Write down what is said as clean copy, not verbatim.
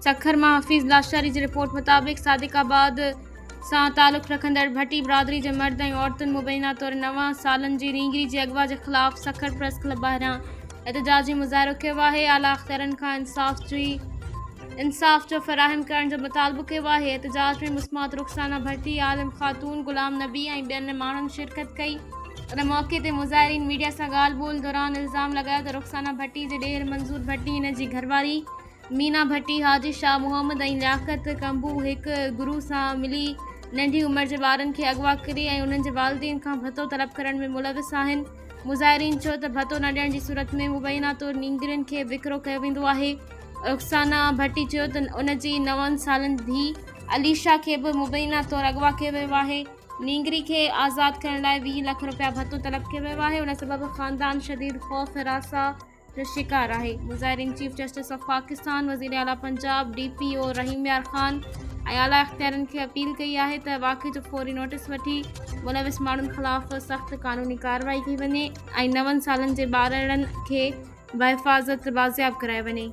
सखर मां हफ़ीज़ लाशारी जी रिपोर्ट मुताबिक़ सादिकाबाद सां तालुक़ रखंदड़ भट्टी बिरादरी जे मर्द ऐं औरतुनि मुबैना तौर 9 सालनि जी नींगरी जे अगवा जे ख़िलाफ़ सखर प्रेस क्लब ॿाहिरां एहतजाजी मुज़ाहिरो कयो आहे। आला अख़्तियारनि खां इंसाफ़ जो फ़राहम करण जो मुतालबो कयो आहे। एहतजाज में मुस्मात रुखसाना भट्टी, आलिम ख़ातून, गुलाम नबी ऐं ॿियनि माण्हुनि शिरकत कई। उन मौक़े ते मुज़ाहिरीन मीडिया सां ॻाल्हि ॿोल दौरान इल्ज़ाम लॻायो त रुखसाना भट्टी जे ॾेर मंज़ूर भट्टी, हिन जी घरवारी मीना भट्टी, हाजी शाह मोहम्मद ऐं लियाकत कंबू हिकु गुरू सां मिली नंढी उमिरि जे ॿारनि खे अगवा करे ऐं उन्हनि जे वालिदैन खां भतो तलब करण में मुलविस आहिनि। मुज़ाहिरीन चयो त भतो न ॾियण जी सूरत में मुबैना तौर नींगरियुनि खे विकिरो कयो वेंदो आहे। रुखसाना भट्टी चयो त उन जी 9 सालनि धीउ अलीशा खे बि मुबैना तौर अगवा कयो वियो आहे। नींगरी खे आज़ादु करण लाइ 20 लख रुपया भतो तलब कयो वियो आहे। उन सबबि ख़ानदान शदीद ख़ौफ़ हिरासा जो शिकार आहे। मुज़ाहिरीन चीफ जस्टिस ऑफ पाकिस्तान, वज़ीर आला पंजाब, DPO रहीम यार ख़ान ऐं आला अख़्तियारनि खे अपील कई आहे त वाक़े जो फौरी नोटिस वठी मुलविस माण्हुनि ख़िलाफ़ सख़्त क़ानूनी कार्रवाई कई वञे ऐं 9 सालनि जे ॿारनि खे बहिफ़ाज़त बाज़ियाब करायो वञे।